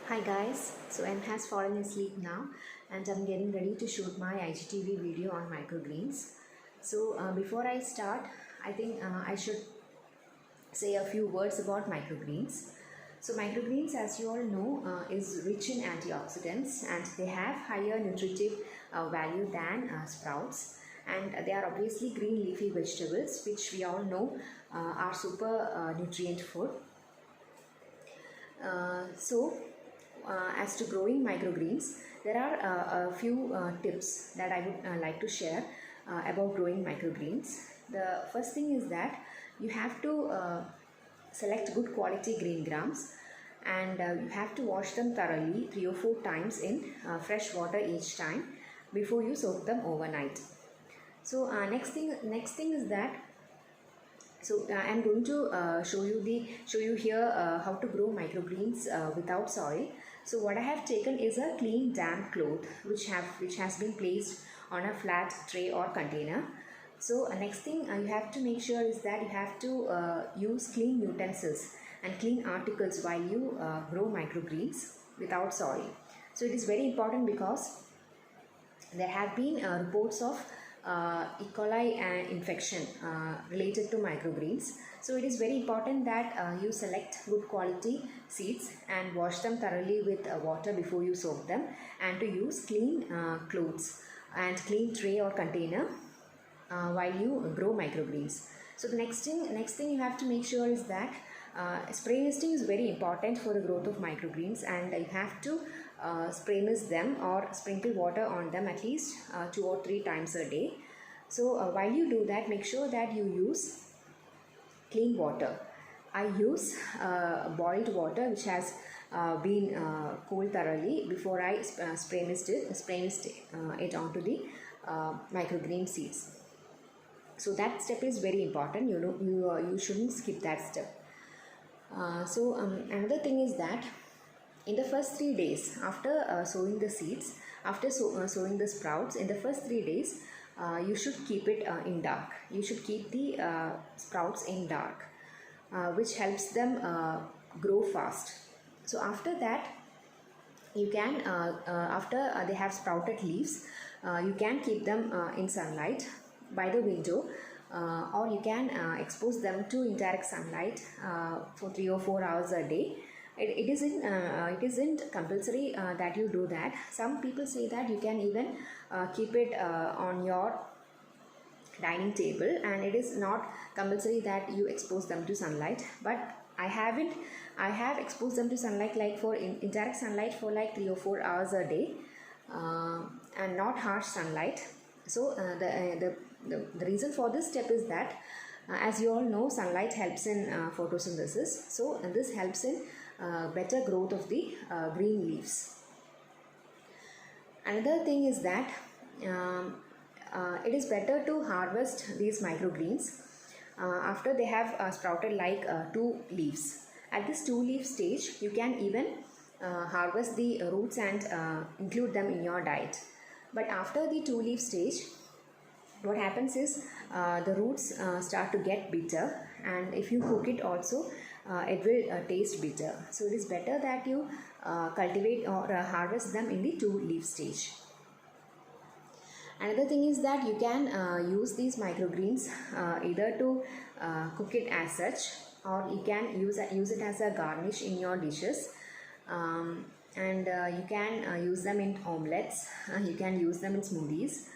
Hi guys, so M has fallen asleep now and I'm getting ready to shoot my IGTV video on microgreens. So before I start, I think I should say a few words about microgreens. So microgreens, as you all know, is rich in antioxidants and they have higher nutritive value than sprouts, and they are obviously green leafy vegetables which we all know are super nutrient food. As to growing microgreens, there are a few tips that I would like to share about growing microgreens. The first thing is that you have to select good quality green grams, and you have to wash them thoroughly 3 or 4 times in fresh water each time before you soak them overnight. So next thing is that I'm going to show you here how to grow microgreens without soil. So what I have taken is a clean damp cloth which has been placed on a flat tray or container. So next thing you have to make sure is that you have to use clean utensils and clean articles while you grow microgreens without soil. So it is very important because there have been reports of E. coli infection related to microgreens. So it is very important that you select good quality seeds and wash them thoroughly with water before you soak them, and to use clean clothes and clean tray or container while you grow microgreens. So the next thing you have to make sure is that spray misting is very important for the growth of microgreens, and you have to spray mist them or sprinkle water on them at least 2 or 3 times a day. So while you do that, make sure that you use clean water. I use boiled water which has been cooled thoroughly before I spray mist it onto the microgreen seeds. So that step is very important. You shouldn't skip that step. Another thing is that in the first 3 days after sowing the seeds, after sowing the sprouts, in the first 3 days you should keep it in dark. You should keep the sprouts in dark, which helps them grow fast. So after that, you can after they have sprouted leaves, you can keep them in sunlight by the window, or you can expose them to indirect sunlight for 3 or 4 hours a day. It isn't compulsory that you do that. Some people say that you can even keep it on your dining table, and it is not compulsory that you expose them to sunlight. But I have exposed them to sunlight, like for indirect sunlight, for like 3 or 4 hours a day, and not harsh sunlight. So the reason for this step is that as you all know, sunlight helps in photosynthesis. So this helps in better growth of the green leaves. Another thing is that it is better to harvest these microgreens after they have sprouted like 2 leaves. At this 2-leaf stage, you can even harvest the roots and include them in your diet. But after the 2-leaf stage, what happens is the roots start to get bitter, and if you cook it also, it will taste bitter. So it is better that you cultivate or harvest them in the 2-leaf stage. Another thing is that you can use these microgreens either to cook it as such, or you can use it as a garnish in your dishes, and you can use them in omelets, you can use them in smoothies.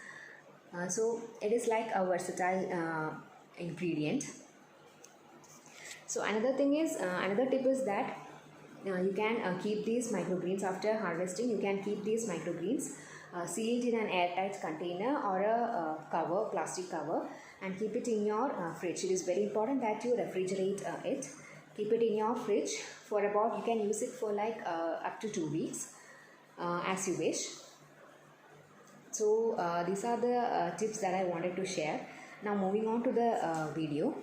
So it is like a versatile ingredient. So another tip is that you can keep these microgreens after harvesting. You can keep these microgreens sealed in an airtight container or a plastic cover, and keep it in your fridge. It is very important that you refrigerate it. Keep it in your fridge for about, you can use it for like up to 2 weeks as you wish. So these are the tips that I wanted to share. Now moving on to the video.